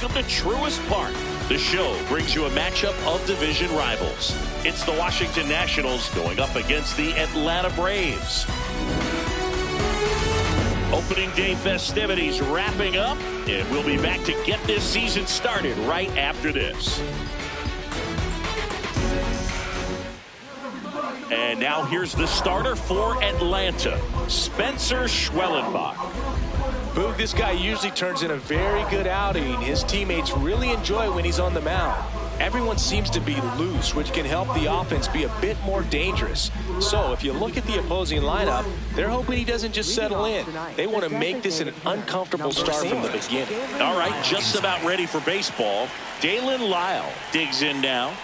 welcome to Truist Park. The show brings you a matchup of division rivals. It's the Washington Nationals going up against the Atlanta Braves. Opening day festivities wrapping up, and we'll be back to get this season started right after this. And now here's the starter for Atlanta, Spencer Schwellenbach. Boog, this guy usually turns in a very good outing. His teammates really enjoy when he's on the mound. Everyone seems to be loose, which can help the offense be a bit more dangerous. So if you look at the opposing lineup, they're hoping he doesn't just settle in. They want to make this an uncomfortable start from the beginning. All right, just about ready for baseball. Dalen Lyle digs in now.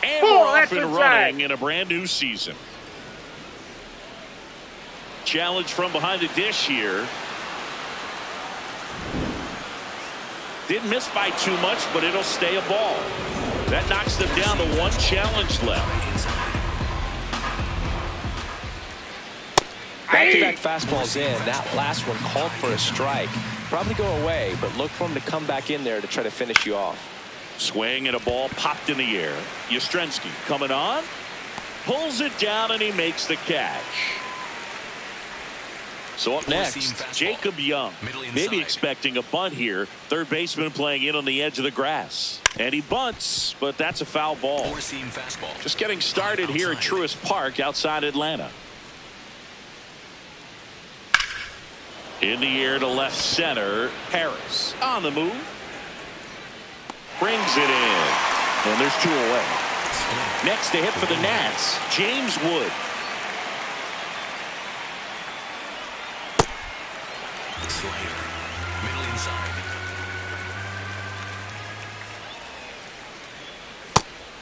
And we're off and running in a brand new season. Challenge from behind the dish here. Didn't miss by too much, but it'll stay a ball. That knocks them down to one challenge left. Back-to-back fastballs in. That last one called for a strike. Probably go away, but look for him to come back in there to try to finish you off. Swing and a ball popped in the air. Yastrzemski coming on. Pulls it down and he makes the catch. So up next, Jacob Young. Maybe expecting a bunt here. Third baseman playing in on the edge of the grass. And he bunts, but that's a foul ball. Just getting started here at Truist Park outside Atlanta. In the air to left center. Harris on the move. Brings it in. And there's two away. Next to hit for the Nats, James Wood. Middle inside.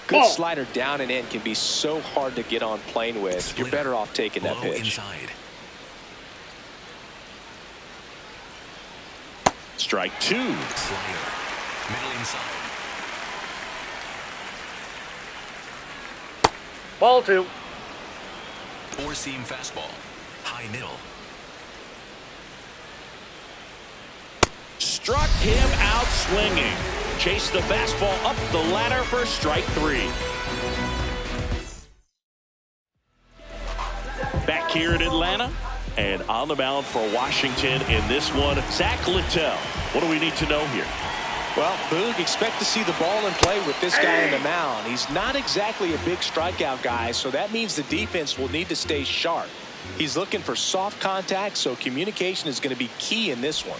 Good slider down and in can be so hard to get on plane with. You're better off taking that pitch. Inside. Strike two. Slider. Middle inside. Ball two. Four-seam fastball. High middle. Struck him out swinging. Chased the fastball up the ladder for strike three. Back here in Atlanta. And on the mound for Washington in this one, Zach Littell. What do we need to know here? Well, Boog, expect to see the ball in play with this guy on the mound. He's not exactly a big strikeout guy, so that means the defense will need to stay sharp. He's looking for soft contact, so communication is going to be key in this one.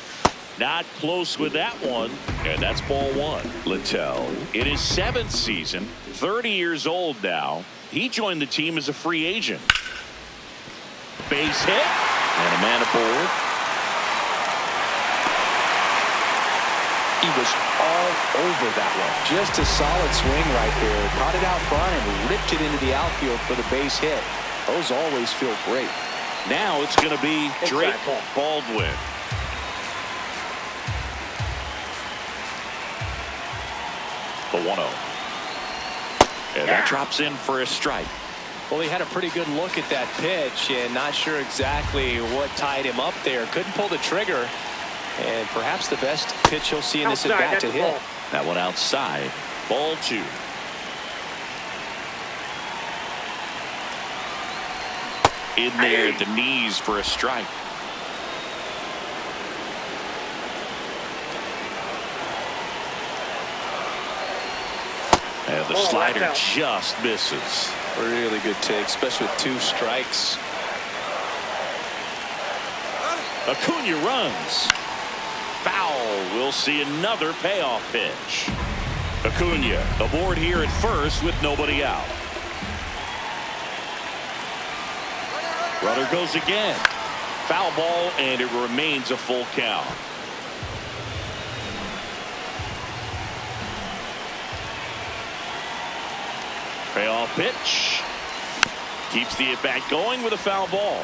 Not close with that one, and that's ball one. Littell in his 7th season, 30 years old now. He joined the team as a free agent. Base hit, and a man aboard. He was all over that one. Just a solid swing right there. Caught it out front and ripped it into the outfield for the base hit. Those always feel great. Now it's going to be Drake Baldwin. The 1-0. And that drops in for a strike. Well, he had a pretty good look at that pitch and not sure exactly what tied him up there. Couldn't pull the trigger. And perhaps the best pitch he'll see in this at-bat to hit. That one outside. Ball two. In there at the knees for a strike. And the slider just misses. Really good take, especially with 2 strikes. Acuna runs. Foul. We'll see another payoff pitch. Acuna aboard here at first with nobody out. Runner goes again. Foul ball, and it remains a full count. Payoff pitch. Keeps the at-bat going with a foul ball.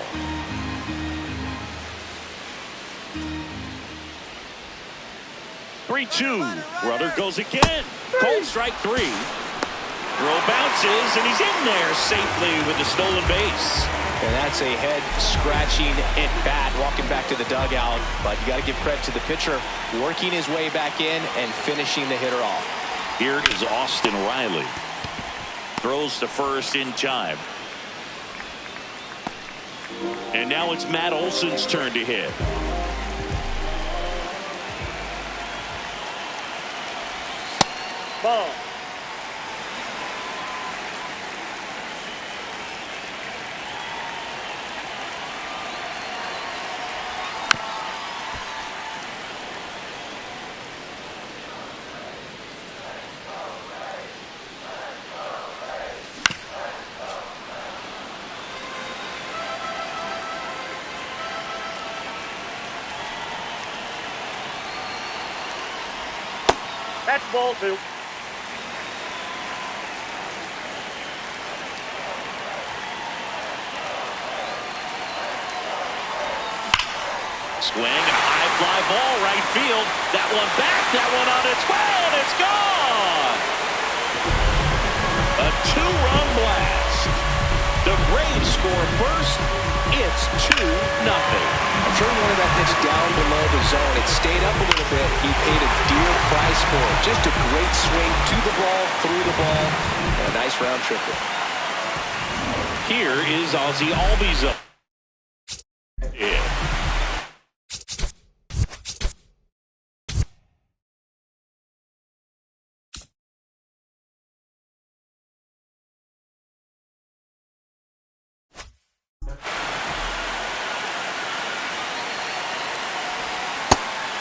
Three-two. Runner goes again. Cold strike three. Throw bounces, and he's in there safely with the stolen base. And that's a head-scratching at bat, walking back to the dugout. But you got to give credit to the pitcher, working his way back in and finishing the hitter off. Here is Austin Riley. Throws to first in time. And now it's Matt Olson's turn to hit. Ball. That's ball 2. Swing and a high fly ball right field. That one back, that one on its way, and it's gone. A 2-run blast. The Braves score first. It's 2-0. I'm sure he wanted that pitch down below the zone. It stayed up a little bit. He paid a dear price for it. Just a great swing to the ball, through the ball, and a nice round triple. Here is Ozzie Albies up. Yeah.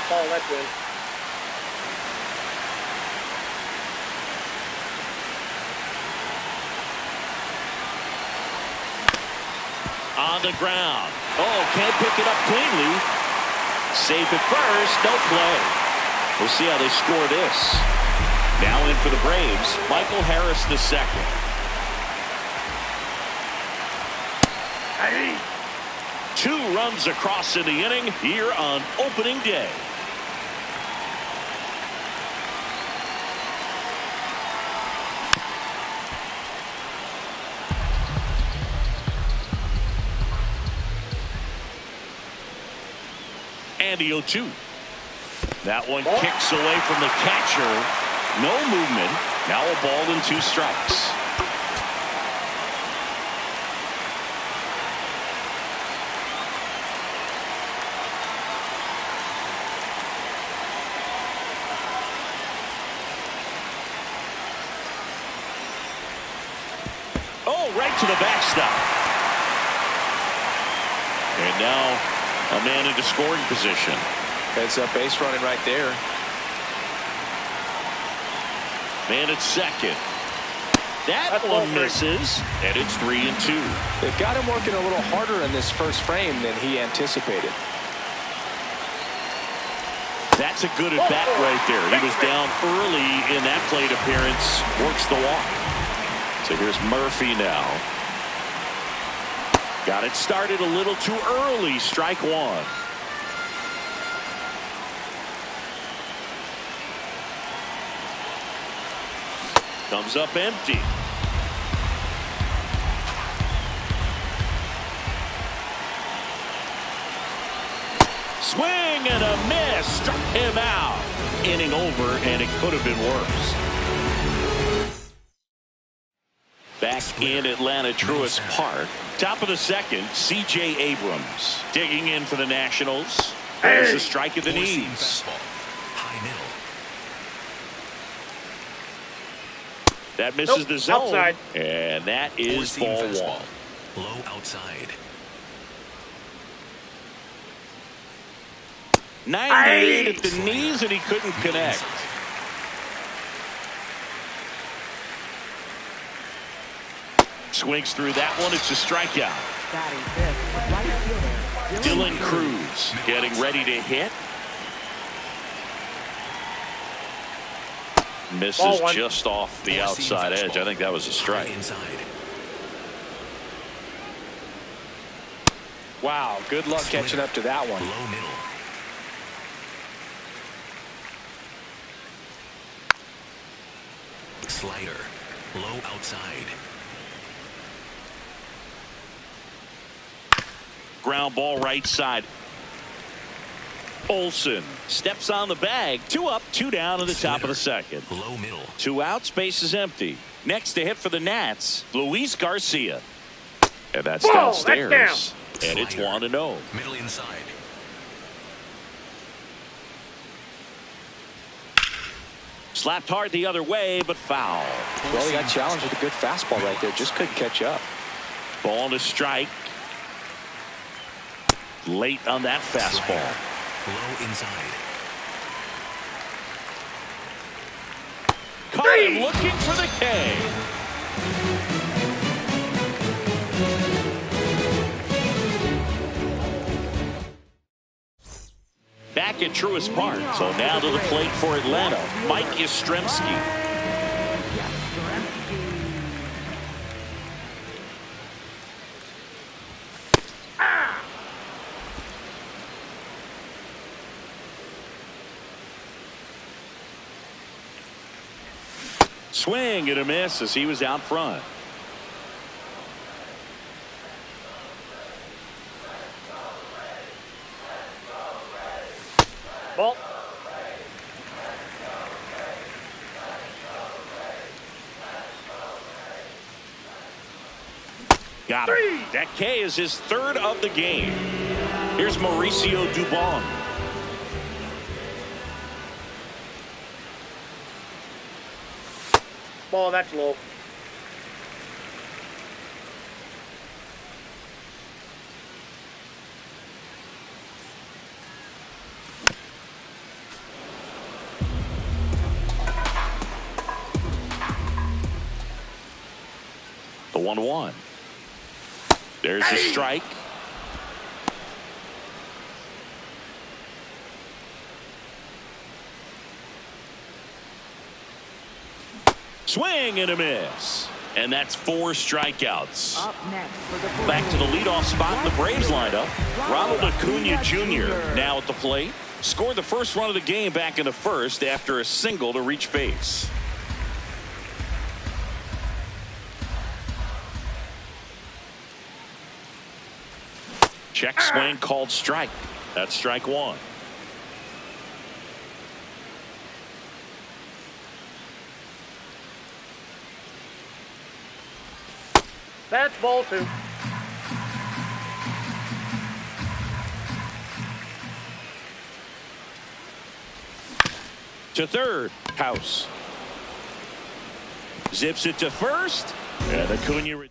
Ball, that's in. On the ground. Oh, can't pick it up cleanly. Safe at first, no play. We'll see how they score this. Now in for the Braves, Michael Harris the second. Hey. 2 runs across in the inning here on opening day. And the 0-2. That one kicks away from the catcher. No movement. Now a ball and 2 strikes. Oh, right to the backstop. And now a man into scoring position. Heads up base running right there. Man at second. That one misses, and it's 3-2. They've got him working a little harder in this first frame than he anticipated. That's a good at bat right there. He was down early in that plate appearance. Works the walk. So here's Murphy now. Got it started a little too early. Strike 1. Comes up empty. Swing and a miss. Struck him out. Inning over, and it could have been worse. Back in Atlanta Truist Park. Top of the second, C.J. Abrams digging in for the Nationals. There's a strike at the knees. High middle. That misses the zone. Outside. And that is ball 1. Low outside. 98 at the knees, and he couldn't connect. Swings through that one. It's a strikeout. Dylan Cruz getting ready to hit. Misses just off the outside edge. I think that was a strike. Wow, good luck catching up to that one. Low middle. Slider. Low outside. ground ball right side. Olson steps on the bag. 2 up, 2 down in the top of the second. Low middle. 2 out, space is empty. Next to hit for the Nats, Luis Garcia. And that's downstairs. That's down. And it's 1-0. Middle inside. Slapped hard the other way, but foul. Well, he got challenged with a good fastball right there. Just couldn't catch up. Ball to strike. Late on that fastball. Low inside. Caught him looking for the K. Back at Truist Park. So now to the plate for Atlanta, Mike Yastrzemski. Swing and a miss as he was out front. Ball. Got him. That K is his 3rd of the game. Here's Mauricio Dubon. Ball, that's low. The 1-1. There's the strike. Swing and a miss. And that's 4 strikeouts. Up next for the Back to the leadoff spot in the Braves lineup. Ronald Acuna Jr. now at the plate. Scored the first run of the game back in the first after a single to reach base. Check swing called strike. That's strike 1. That's ball 2. To third. House. Zips it to first. And Acuna retires.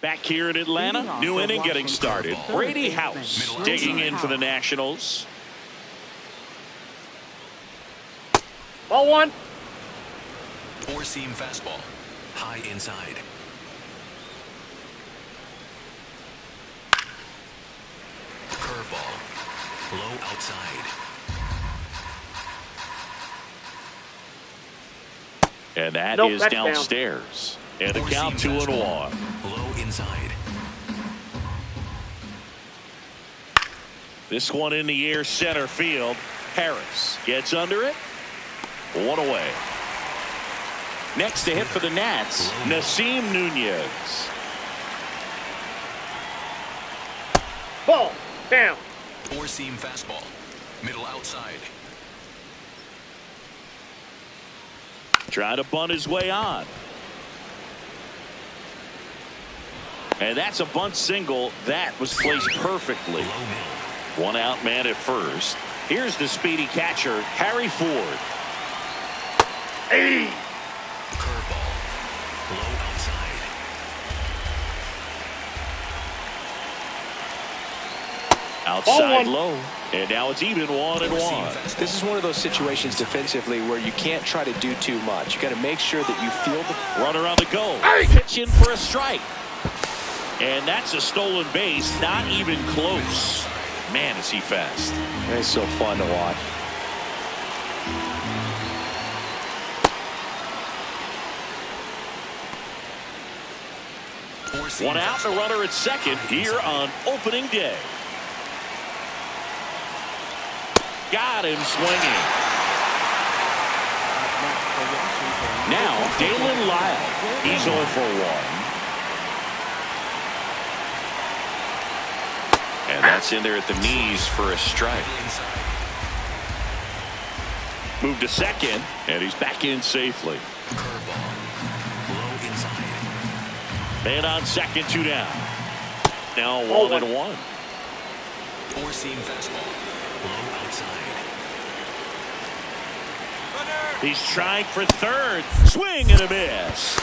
Back here in Atlanta, new inning getting started. Brady House digging in for the Nationals. Ball 1. 4-seam fastball. High inside. Curveball. Low outside. And that Nope, is that's down. downstairs. And the 4-seam count 2-1. fastball. Low inside. This one in the air center field. Harris gets under it. 1 away. Next to hit for the Nats, Nasim Nunez. Ball. Down. 4-seam fastball. Middle outside. Trying to bunt his way on. And that's a bunt single that was placed perfectly. Low middle. 1 out man at first. Here's the speedy catcher, Harry Ford. Hey. Curveball. Low outside. Outside 1. low. And now it's even 1-1. 4-seam fastball. This is one of those situations defensively where you can't try to do too much. You got to make sure that you feel the Runner on the go. Pitch in for a strike. And that's a stolen base. Not even close. Man, is he fast. It's so fun to watch. Four-seam 1 out and a runner at second here on opening day. Got him swinging. Now Dalen Lyle. He's 0 for 1. That's in there at the knees for a strike. Move to second, and he's back in safely. Curveball. Low inside. Man on second, 2 down. Now 1-1. Four-seam fastball. Low outside. He's trying for third. Swing and a miss.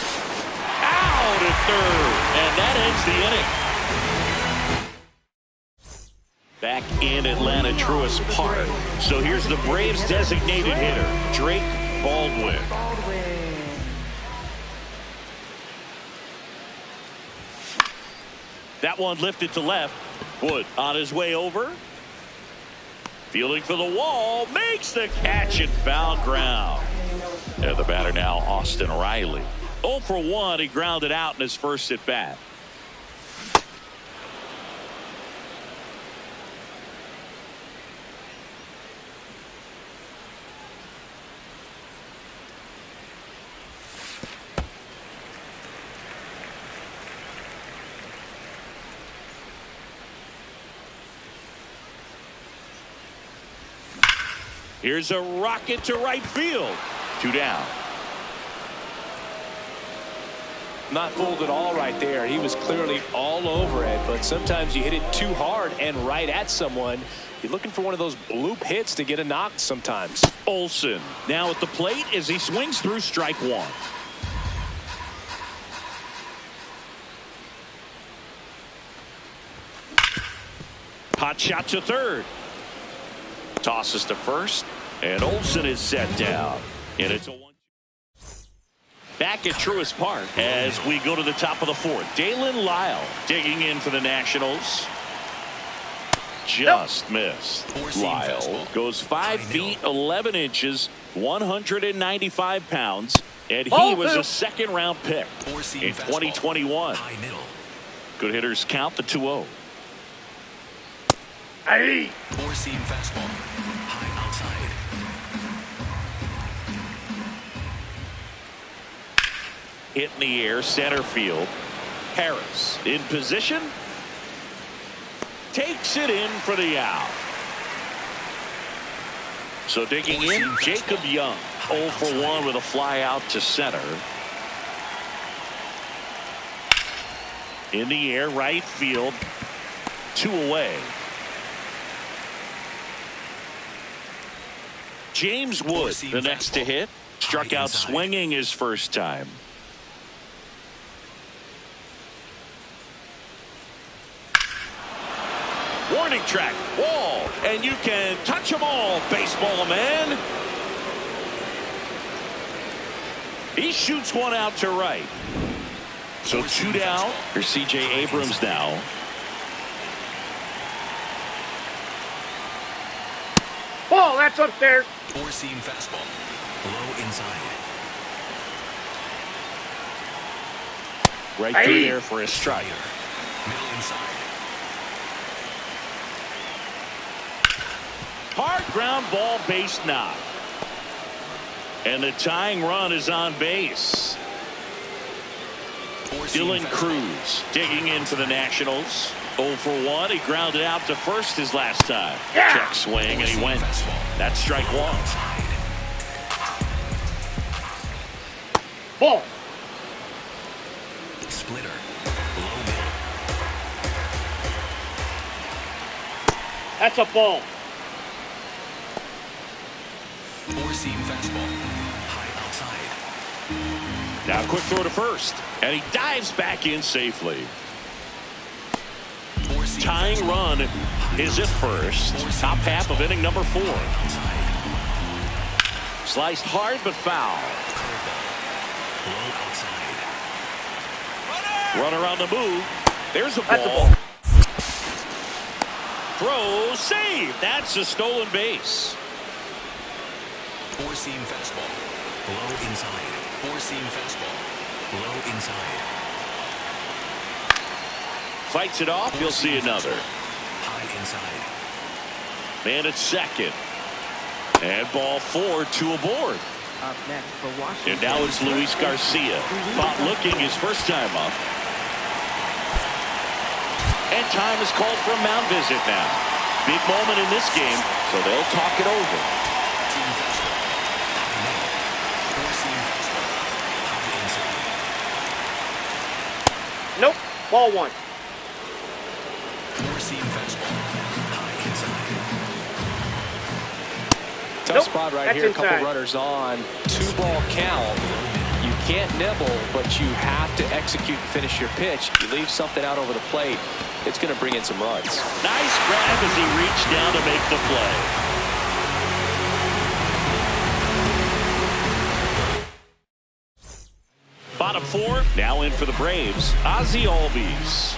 Out at third. And that ends the inning. Back in Atlanta Truist Park. So here's the Braves designated hitter, Drake Baldwin. That one lifted to left. Wood on his way over. Fielding for the wall. Makes the catch at foul ground. And the batter now, Austin Riley. 0 for 1. He grounded out in his first at bat. Here's a rocket to right field. 2 down. Not fooled at all right there. He was clearly all over it, but sometimes you hit it too hard and right at someone. You're looking for one of those bloop hits to get a knock sometimes. Olson now at the plate as he swings through strike 1. Hot shot to third. Tosses to first, and Olson is set down. And it's a 1. Back at Truist Park as we go to the top of the 4th. Dalen Lyle digging in for the Nationals. Just missed. Lyle goes 5 feet 11 inches, 195 pounds, and he was a second-round pick in 2021. Good hitters count the 2-0. Hey! Four-seam fastball. High outside. Hit in the air, center field. Harris in position. Takes it in for the out. So digging in, Jacob Young. 0 for 1 with a fly out to center. In the air, right field. 2 away. James Wood, the next to hit, struck out swinging his first time. Warning track, wall, and you can touch them all, baseball man. He shoots one out to right. So 2 down. Here's C.J. Abrams now. Ball, that's upstairs. Four-seam fastball. Low inside. Right through there for a strike. Middle inside. Hard ground ball, base knock. And the tying run is on base. Dylan Cruz digging in for the Nationals. 0 for 1. He grounded out to first his last time. Check swing, and he went. That's strike 1. Ball. Splitter. Low middle. That's a ball. Four-seam fastball. High outside. Now quick throw to first. And he dives back in safely. Tying run is at first. Top half of inning number 4. Sliced hard but foul. Runner on the move. There's a ball. Throw, save. That's a stolen base. Four-seam fastball. Low inside. Four-seam fastball. Low inside. Fights it off. You'll see another. High inside. Man at second. And ball 4, 2 aboard. Up next for Washington. And now it's Luis Garcia. Caught looking his first time up. And time is called for a mound visit now. Big moment in this game, so they'll talk it over. Team fastball. High middle. Four-seam fastball. High inside. Nope. Ball one. Four-seam fastball. High inside. Tough Nope, spot right that's here. A couple inside. runners on. 2-ball count. You can't nibble, but you have to execute and finish your pitch. You leave something out over the plate, it's going to bring in some runs. Nice grab as he reached down to make the play. Bottom four, now in for the Braves, Ozzie Albies.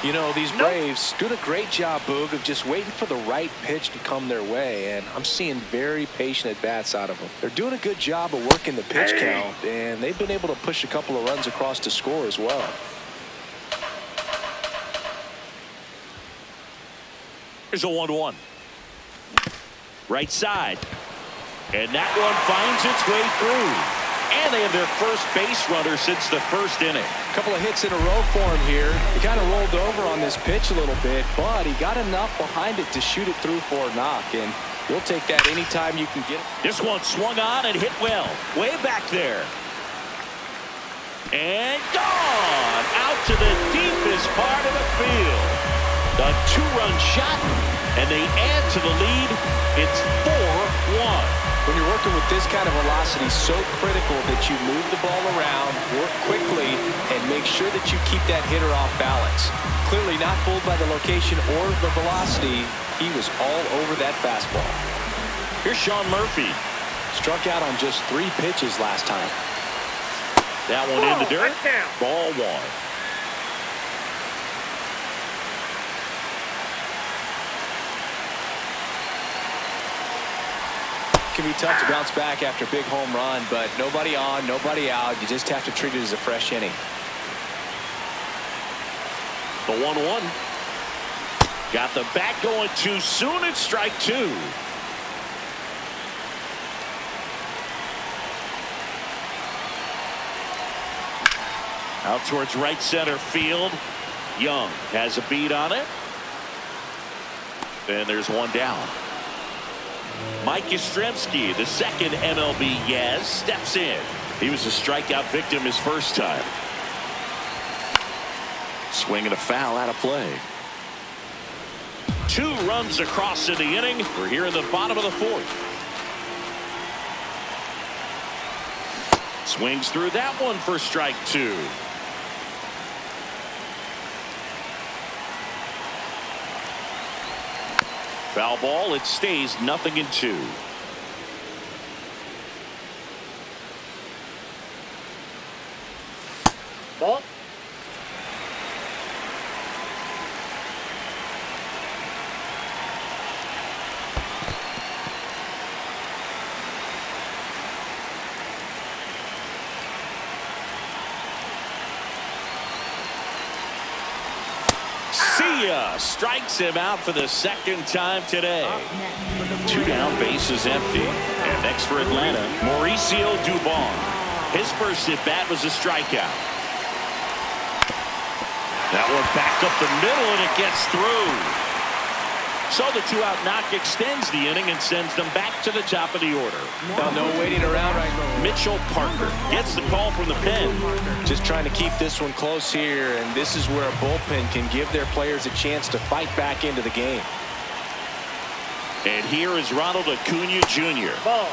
You know, these Braves doing a great job, Boog, of just waiting for the right pitch to come their way, and I'm seeing very patient at-bats out of them. They're doing a good job of working the pitch count, and they've been able to push a couple of runs across to score as well. Here's a 1-1. Right side. And that one finds its way through. And they have their first base runner since the first inning. A couple of hits in a row for him here. He kind of rolled over on this pitch a little bit, but he got enough behind it to shoot it through for a knock, and you'll take that anytime you can get it. This one swung on and hit well. Way back there. And gone out to the deepest part of the field. A two-run shot, and they add to the lead. It's 4-1. When you're working with this kind of velocity, so critical that you move the ball around, work quickly, and make sure that you keep that hitter off balance. Clearly not fooled by the location or the velocity. He was all over that fastball. Here's Sean Murphy. Struck out on just 3 pitches last time. That one in the dirt. That's down. Ball one. It can be tough to bounce back after a big home run, but nobody on, nobody out. You just have to treat it as a fresh inning. The 1-1. Got the bat going too soon. It's strike two. Out towards right center field. Young has a beat on it. And there's one down. Mike Yastrzemski, the second MLB Yaz, steps in. He was a strikeout victim his first time. Swinging a foul out of play. 2 runs across in the inning. We're here in the bottom of the 4th. Swings through that one for strike 2. Foul ball. It stays 0-2. Ball. See ya. Strikes him out for the second time today. 2 down, bases empty. And next for Atlanta, Mauricio Dubon. His first at bat was a strikeout. That one back up the middle, and it gets through. So the 2-out knock extends the inning and sends them back to the top of the order. Now no waiting around right now. Mitchell Parker gets the call from the pen. Just trying to keep this one close here, and this is where a bullpen can give their players a chance to fight back into the game. And here is Ronald Acuna Jr. Ball.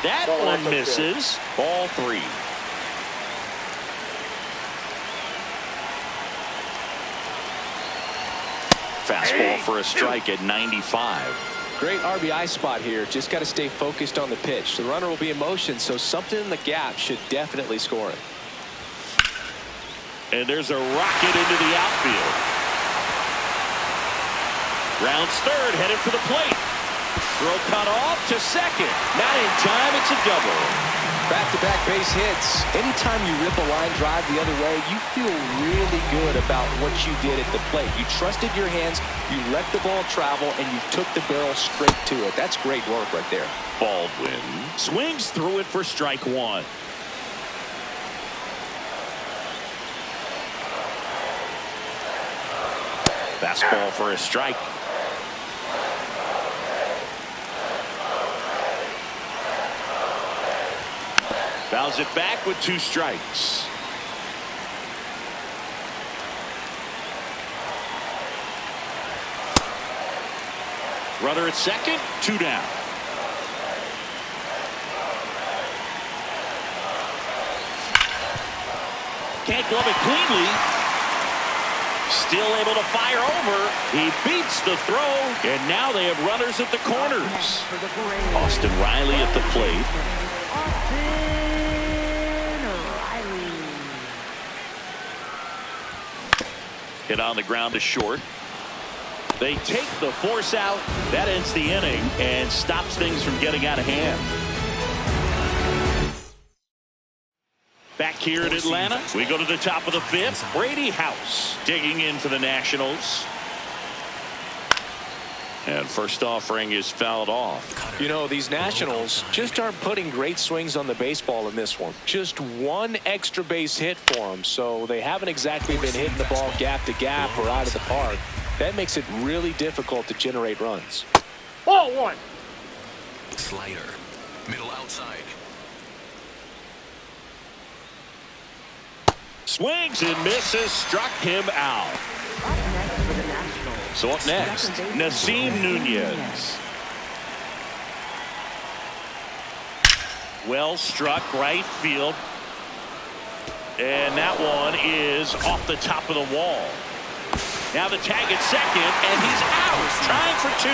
That Ball, one that's misses. Ball 3. Fastball for a strike at 95. Great RBI spot here. Just got to stay focused on the pitch. The runner will be in motion, so something in the gap should definitely score it. And there's a rocket into the outfield. Rounds third, headed for the plate. Throw cut off to second. Not in time, it's a double. Back-to-back base hits. Anytime you rip a line drive the other way, you feel really good about what you did at the plate. You trusted your hands, you let the ball travel, and you took the barrel straight to it. That's great work right there. Baldwin swings through it for strike one. Fastball for a strike. Fouls it back with 2 strikes. Runner at second, 2 down. Can't glove it cleanly. Still able to fire over. He beats the throw, and now they have runners at the corners. Austin Riley at the plate. Hit on the ground to short. They take the force out. That ends the inning and stops things from getting out of hand. Back here in Atlanta, we go to the top of the 5th. Brady House digging in for the Nationals. And first offering is fouled off. You know, these Nationals just aren't putting great swings on the baseball in this one. Just 1 extra base hit for them, so they haven't exactly been hitting the ball gap to gap or out of the park. That makes it really difficult to generate runs. Ball 1. Slider. Middle outside. Swings and misses, struck him out. So up next, Nasim Nunez. Well struck right field. And that one is off the top of the wall. Now the tag at second, and he's out, trying for 2.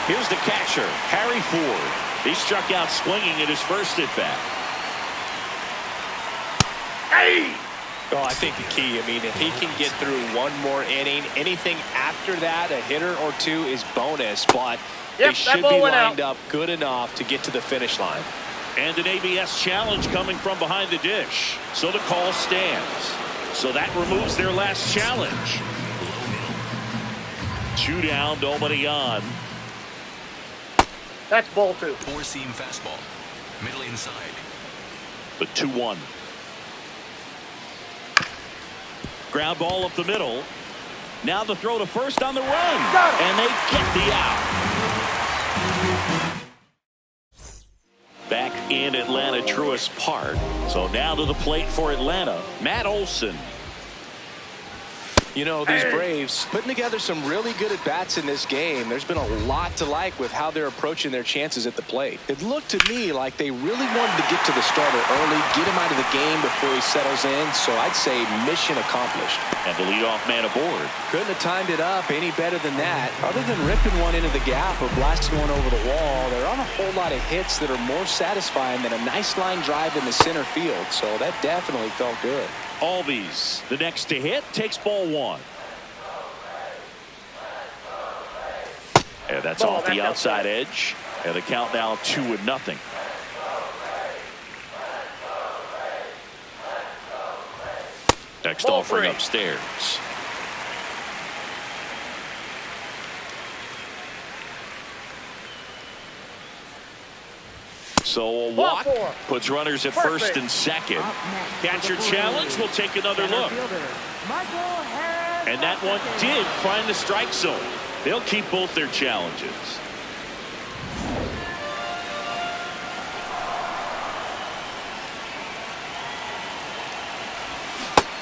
Here's the catcher, Harry Ford. He struck out swinging at his first at bat. Hey! Oh, I think the key, I mean, if he can get through 1 more inning, anything after that, a hitter or 2 is bonus, but they should be lined up good enough to get to the finish line. And an ABS challenge coming from behind the dish. So the call stands. So that removes their last challenge. 2 down, nobody on. That's ball 2. 4-seam fastball. Middle inside. The 2-1. Ground ball up the middle. Now the throw to first on the run. And they get the out. Back in Atlanta, Truist Park. So now to the plate for Atlanta, Matt Olson. You know, these Braves putting together some really good at-bats in this game. There's been a lot to like with how they're approaching their chances at the plate. It looked to me like they really wanted to get to the starter early, get him out of the game before he settles in. So I'd say mission accomplished. And the leadoff man aboard. Couldn't have timed it up any better than that. Other than ripping one into the gap or blasting one over the wall, there aren't a whole lot of hits that are more satisfying than a nice line drive in the center field. So that definitely felt good. Albies, the next to hit, takes ball 1. And that's off the outside edge. And the count now 2-0. Next offering upstairs. So a walk puts runners at first and second. Catcher challenge. We'll take another look. And that one did find the strike zone. They'll keep both their challenges.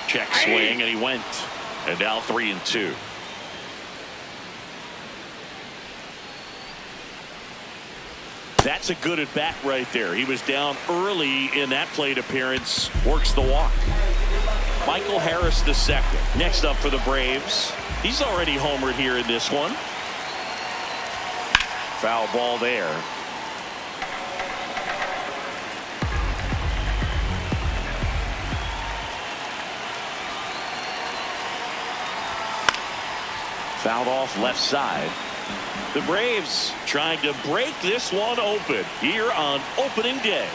Check swing, and he went. And now 3-2. That's a good at bat right there. He was down early in that plate appearance. Works the walk. Michael Harris the second. Next up for the Braves. He's already homered here in this one. Foul ball there. Fouled off left side. The Braves trying to break this one open here on opening day.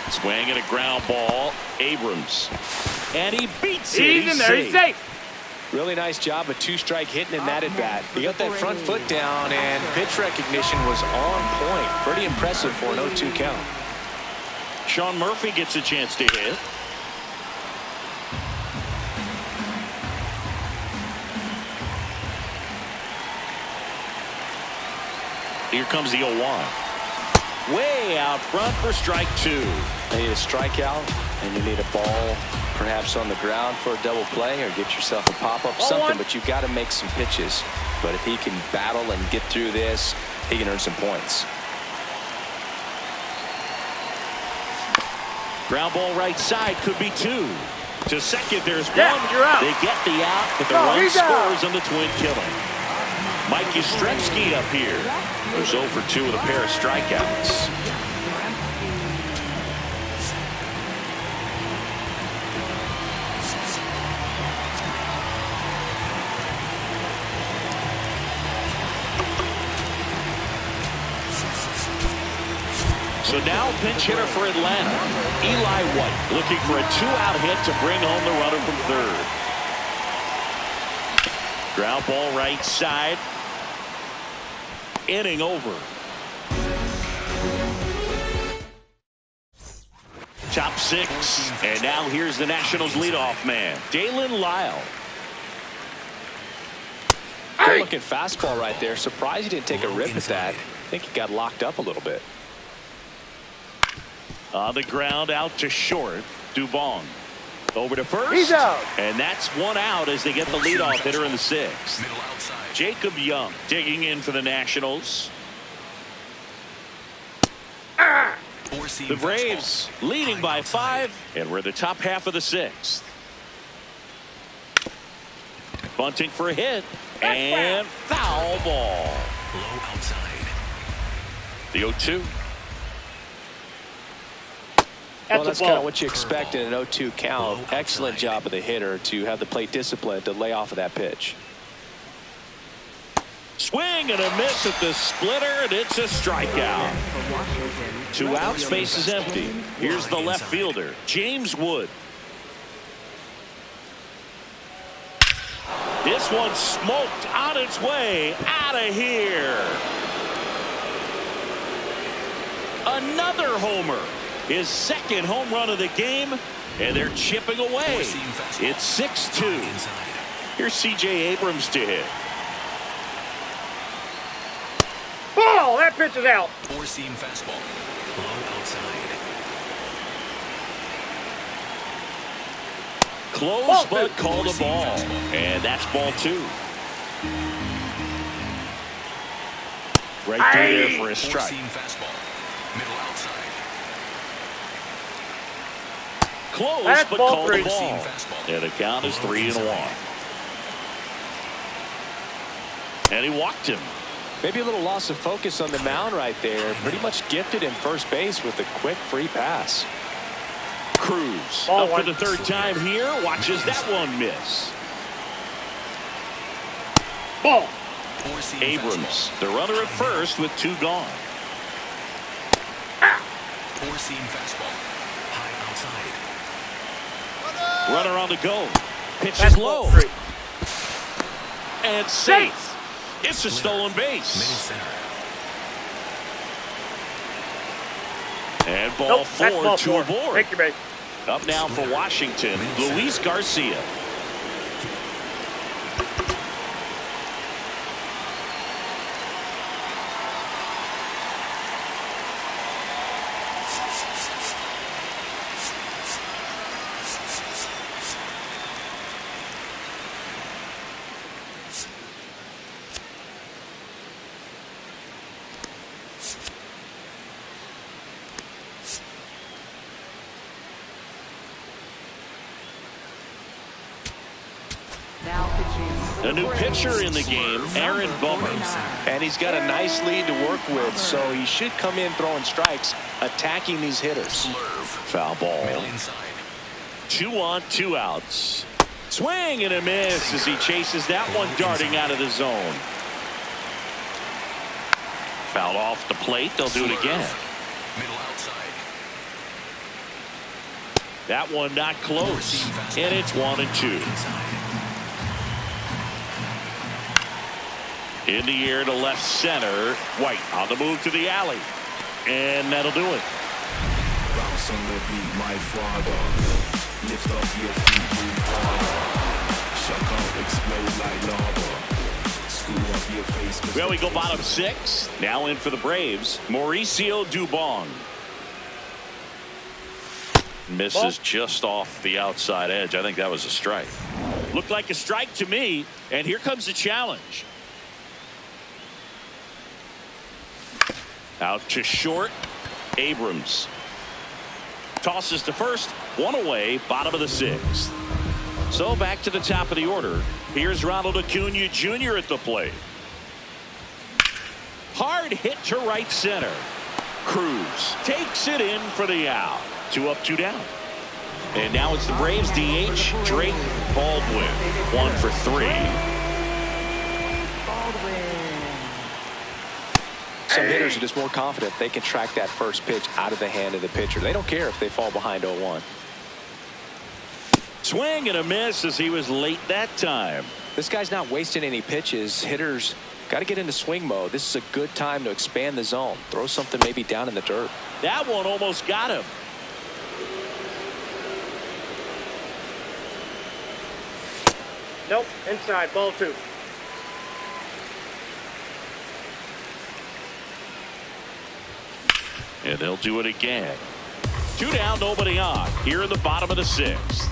Swing and a ground ball. Abrams. And he beats it. He's in there. He's safe. Really nice job of two-strike hitting in that at bat. He got that front foot down, and pitch recognition was on point. Pretty impressive for an 0-2 count. Sean Murphy gets a chance to hit. Here comes the 0-1. Way out front for strike two. You need a strikeout, and you need a ball perhaps on the ground for a double play, or get yourself a pop-up, something, but you've got to make some pitches. But if he can battle and get through this, he can earn some points. Ground ball right side, could be two. To second, there's one. You're out. They get the out, but the run scores on the twin killing. Mike Yastrzemski up here. Goes 0 for 2 with a pair of strikeouts. So now pinch hitter for Atlanta, Eli White, looking for a 2-out hit to bring home the runner from third. Ground ball right side. Inning over. Top 6, and now here's the Nationals leadoff man, Dalen Lyle. Good looking fastball right there. Surprised he didn't take a rip at that. I think he got locked up a little bit. On the ground, out to short. Dubon over to first. He's out. And that's 1 out as they get the leadoff hitter in the 6th. Jacob Young digging in for the Nationals. The Braves leading by 5, and we're the top half of the 6th. Bunting for a hit, and foul ball. Low outside. The 0-2. Well, that's kind of what you expect in an 0-2 count. Excellent job of the hitter to have the plate discipline to lay off of that pitch. Swing and a miss at the splitter, and it's a strikeout. 2 outs, base is empty. Here's the left fielder, James Wood. This one smoked on its way out of here. Another homer. His second home run of the game, and they're chipping away. It's 6-2. Here's C.J. Abrams to hit. Ball! That pitch is out. Four-seam fastball. Low outside. Close, but called a ball. And that's ball 2. Right through there for a strike. Four-seam fastball. Middle outside. Close, that's but ball called 3. the ball. And the count is 3-1. And he walked him. Maybe a little loss of focus on the mound right there. Pretty much gifted in first base with a quick free pass. Cruz Ball up 1. for the 3rd time here. Watches that one miss. Ball. Abrams, the runner at first with 2 gone. Four-seam fastball. High outside. Runner on the go. Pitch That's is low. ball 3. And safe. It's a stolen base. Middle center. And ball Nope, 4 that's ball to 4. a board. Take your base. Up now for Washington, Luis Garcia. A new pitcher in the game, Aaron Bummer. And he's got a nice lead to work with, so he should come in throwing strikes, attacking these hitters. Foul ball. Middle inside. 2 on, 2 outs. Swing and a miss as he chases that one darting out of the zone. Fouled off the plate. They'll do it again. Middle outside. That one not close. And it's 1-2. In the air to left center. White on the move to the alley. And that'll do it. Bounce on the beat, my father. Lift off your feet, move harder. Shock out, explode like lava. Screw up your face. Well, we go bottom 6. Now in for the Braves, Mauricio Dubon. Misses just off the outside edge. I think that was a strike. Looked like a strike to me. And here comes the challenge. Out to short. Abrams tosses to first. 1 away. Bottom of the 6th. So back to the top of the order. Here's Ronald Acuna Jr. at the plate. Hard hit to right center. Cruz takes it in for the out. 2 up, 2 down. And now it's the Braves DH Drake Baldwin. 1 for 3. Some hitters are just more confident they can track that first pitch out of the hand of the pitcher. They don't care if they fall behind 0-1. Swing and a miss as he was late that time. This guy's not wasting any pitches. Hitters got to get into swing mode. This is a good time to expand the zone. Throw something maybe down in the dirt. That one almost got him. Nope. Inside. Ball 2. And they'll do it again. 2 down, nobody on. Here in the bottom of the 6th.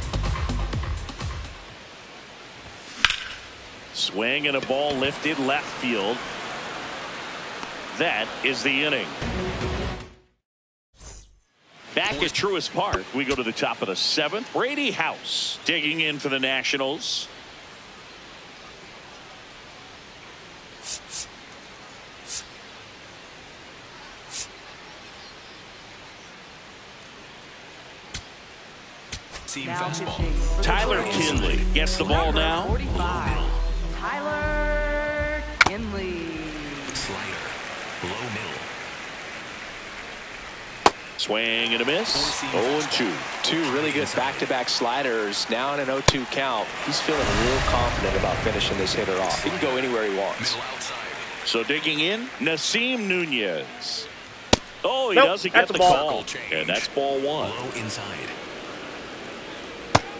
Swing and a ball lifted left field. That is the inning. Back at Truist Park, we go to the top of the 7th. Brady House digging in for the Nationals. Tyler Kinley gets the ball now. 45. Tyler Kinley. Slider. Low middle. Swing and a miss. 0-2. 2 really good back-to-back sliders. Now in an 0-2 count. He's feeling real confident about finishing this hitter off. He can go anywhere he wants. Middle outside. So digging in, Nasim Nunez. Oh, he Nope, doesn't get that's the a ball. call. And that's ball 1. Low inside.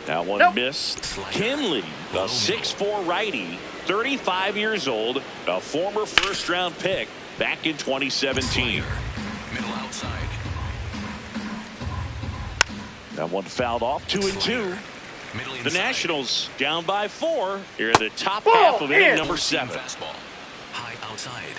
That one Nope. missed. Kinley, the 6'4 righty, 35 years old, a former first-round pick back in 2017. Middle outside. That one fouled off. 2-2. Middle The inside. Nationals down by 4 here in the top Ball half of inning in. number Seam 7. fastball. High outside.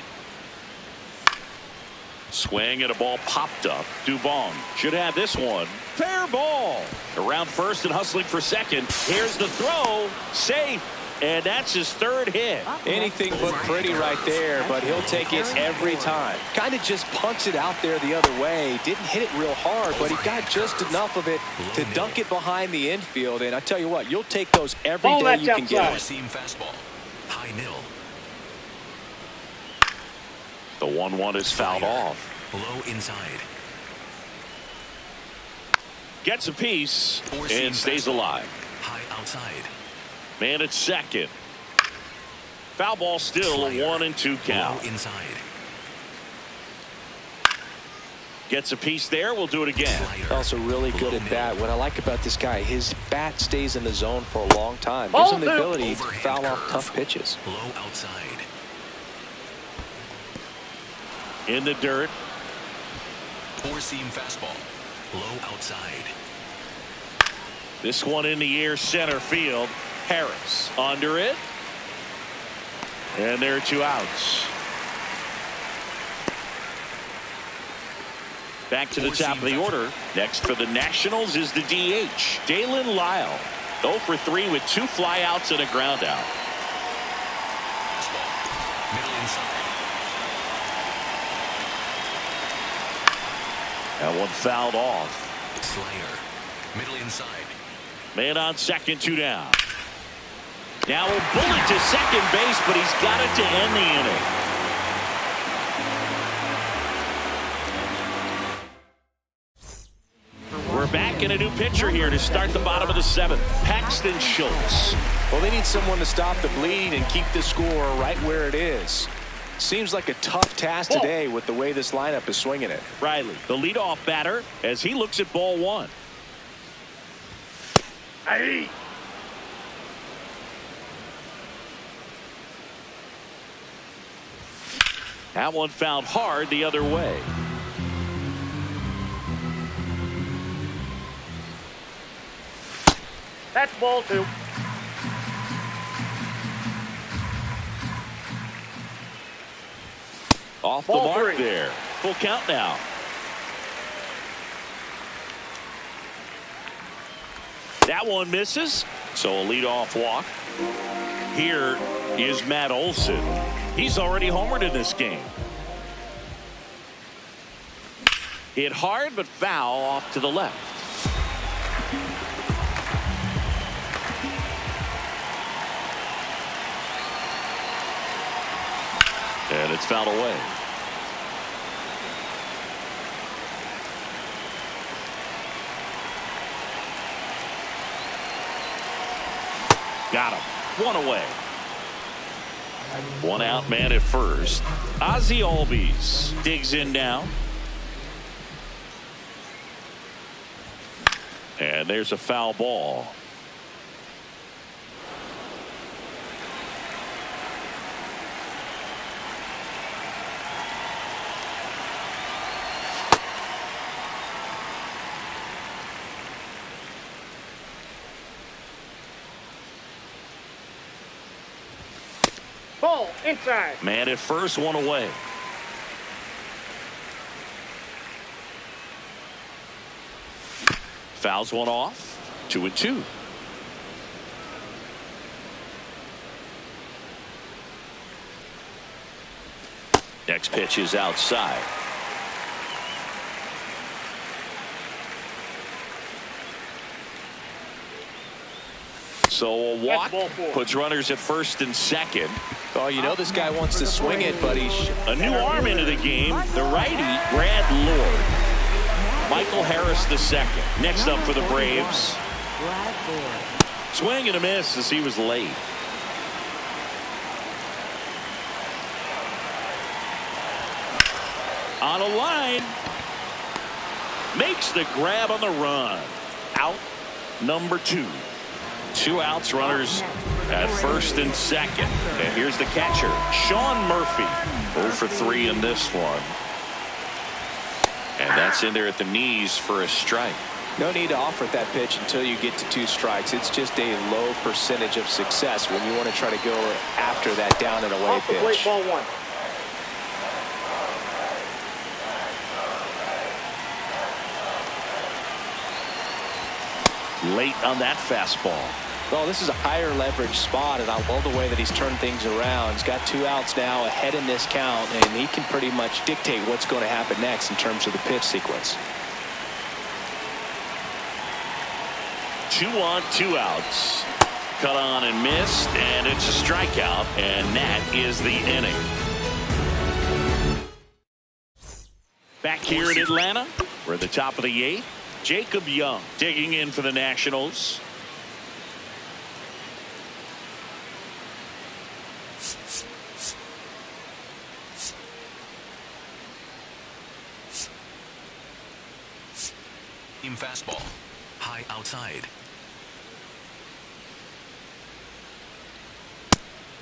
Swing and a ball popped up. Dubon should have this one. Fair ball. Around first and hustling for second. Here's the throw. Safe. And that's his 3rd hit. Anything but pretty right there, but he'll take it every time. Kind of just punched it out there the other way. Didn't hit it real hard, but he got just enough of it to dunk it behind the infield. And I tell you what, you'll take those every Ball day that's you can get outside. it. Seam fastball. High middle. The 1-1 is fouled off. Low inside. Gets a piece Four-seam and stays fastball. alive. High outside. Man at second. Foul ball still a 1-2 count. Low inside. Gets a piece there. We'll do it again. Slider. Also really good Low at bat. middle. What I like about this guy, his bat stays in the zone for a long time. Ball Gives him the 2. ability to Overhand foul off curve. tough pitches. Low outside. In the dirt. 4-seam fastball. Low outside. This one in the air center field. Harris under it. And there are 2 outs. Back to the top of the order. Next for the Nationals is the DH, Dalen Lyle. 0 for 3 with 2 flyouts and a ground out. Middle inside. That one fouled off. Slider. Middle inside. Man on second, 2 down. Now a bullet to second base, but he's got it to end the inning. We're back in a new pitcher here to start the bottom of the 7th. Paxton Schultz. Well, they need someone to stop the bleed and keep the score right where it is. Seems like a tough task today with the way this lineup is swinging it. Riley, the leadoff batter, as he looks at ball 1. Aye. That one fouled hard the other way. That's ball 2. Off the Ball mark 3. there. Full count now. That one misses, so a leadoff walk. Here is Matt Olson. He's already homered in this game. Hit hard but foul off to the left. And it's fouled away. Got him. One away. 1 out, man at first. Ozzie Albies digs in now. And there's a foul ball. Ball inside. Man at first, 1 away. Fouls one off. 2-2. Next pitch is outside. So a walk puts runners at first and second. Oh, you know this guy wants to swing it, but he's A new arm into the game, the righty, Brad Lord. Michael Harris the second. Next up for the Braves. Swing and a miss as he was late. On a line. Makes the grab on the run. Out number 2. 2 outs, runners at first and second. And here's the catcher, Sean Murphy. 0 for 3 in this one. And that's in there at the knees for a strike. no need to offer that pitch until you get to 2 strikes. It's just a low percentage of success when you want to try to go after that down and away Off the plate, pitch. ball 1. Late on that fastball. Well, this is a higher leverage spot, and I love the way that he's turned things around. He's got 2 outs now ahead in this count, and he can pretty much dictate what's going to happen next in terms of the pitch sequence. 2 on, 2 outs. Cut on and missed, and it's a strikeout, and that is the inning. Back here in Atlanta, we're at the top of the 8th. Jacob Young digging in for the Nationals. Team fastball. High outside.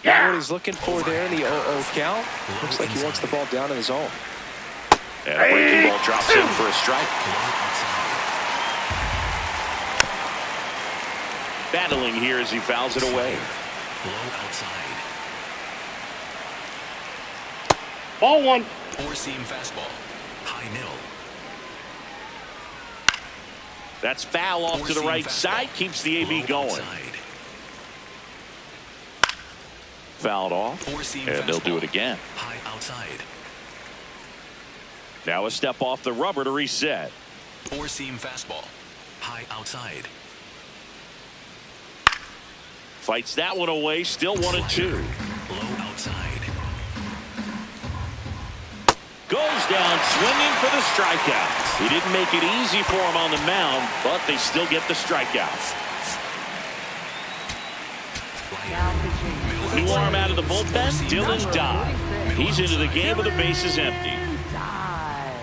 What he's looking for there in the 0-0 count. Looks like he wants the ball down in the zone. And a breaking ball drops in for a strike. Battling here as he fouls it away. Low outside. Ball 1. 4-seam fastball. High middle. That's foul off to the right side. Keeps the AB Low going. outside. fouled off, Four-seam and they'll do fastball. it again. High outside. Now a step off the rubber to reset. Four-seam fastball. High outside. Fights that one away, still 1-2. Low outside. Goes down swinging for the strikeout. He didn't make it easy for him on the mound, but they still get the strikeout. Now pitching. New arm out of the bullpen, Dylan Dodd. He's into the game with the bases empty. Died.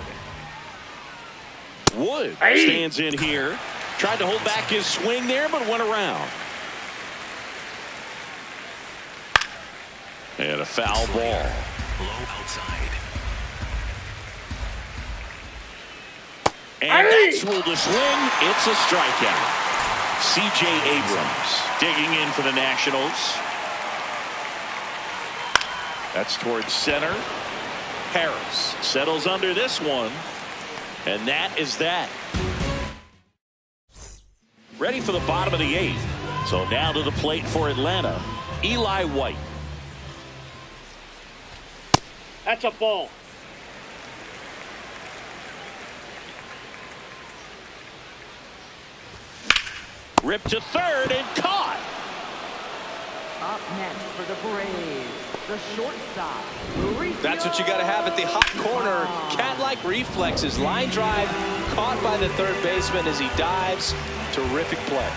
Wood stands in here. Tried to hold back his swing there, but went around. And a foul ball. Low outside. And that's ruled a swing. It's a strikeout. C.J. Abrams digging in for the Nationals. That's towards center. Harris settles under this one. And that is that. Ready for the bottom of the 8th. So now to the plate for Atlanta. Eli White. That's a ball. Ripped to third and caught. Up next for the Braves, the shortstop, Mauricio. That's what you got to have at the hot corner. Cat-like reflexes. Line drive caught by the third baseman as he dives. Terrific play.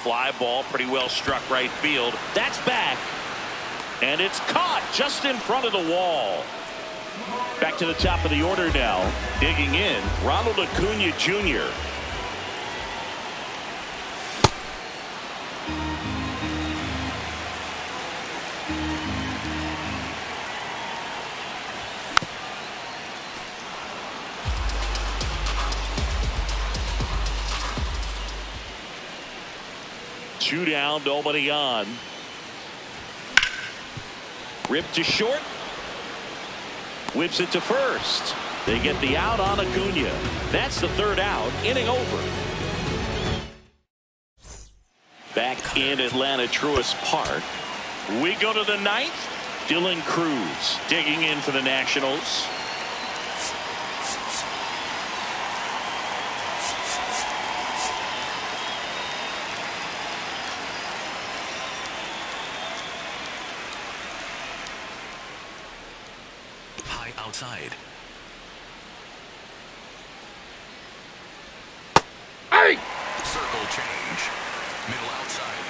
Fly ball pretty well struck right field. That's back. And it's caught just in front of the wall. Back to the top of the order now. Digging in, Ronald Acuna Jr. Two down, nobody on. Ripped to short. Whips it to first. They get the out on Acuna. That's the third out. Inning over. Back in Atlanta Truist Park. We go to the 9th. Dylan Cruz digging in for the Nationals. Outside. Hey! Circle change. Middle outside.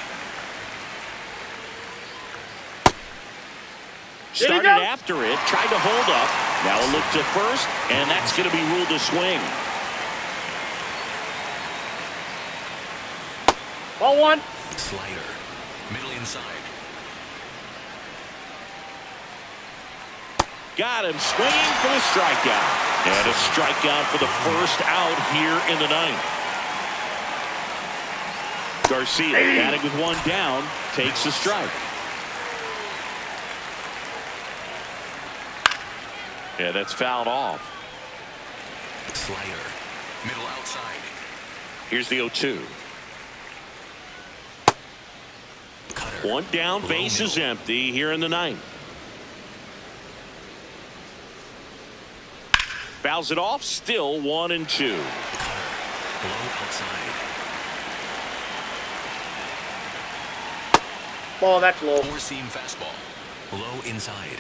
Started after it, tried to hold up. Now a look to first, and that's going to be ruled a swing. Ball 1. Slider. Middle inside. Got him swinging for the strikeout. And a strikeout for the first out here in the 9th. Garcia batting with one down, takes the strike. Yeah, that's fouled off. Slider. Middle outside. Here's the 0-2. Cutter. One down, base is empty here in the 9th. Fouls it off, still 1-2. Low outside. Ball, that's low. Four-seam fastball. Low inside.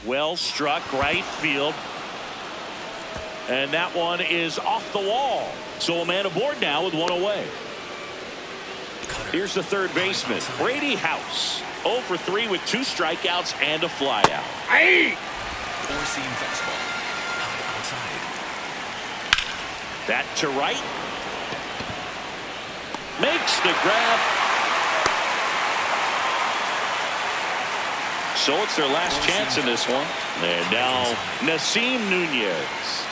Well struck right field. And that one is off the wall. So a man aboard now with one away. Cutter. Here's the third baseman, Brady House. 0 for 3 with 2 strikeouts and a flyout. Hey! Four-seam fastball. High outside. That to right. Makes the grab. So it's their last chance in this one. And now Nasim Nunez.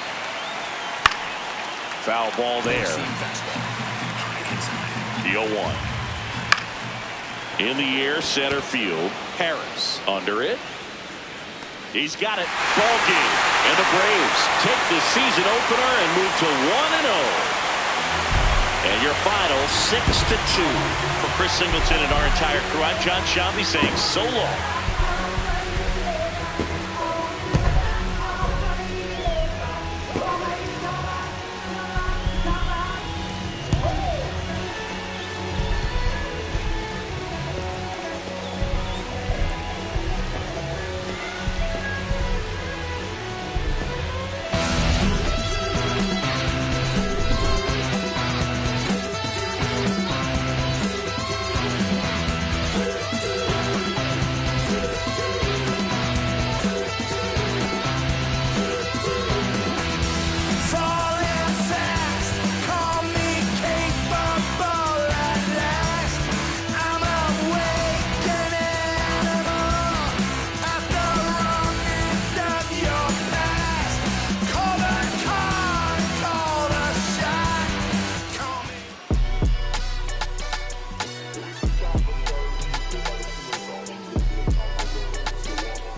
Foul ball there. Four-seam fastball. High inside. The 0-1. In the air, center field. Harris under it. He's got it. Ball game. And the Braves take the season opener and move to 1-0. And your final 6-2. For Chris Singleton and our entire crew, I'm John Shambi saying so long.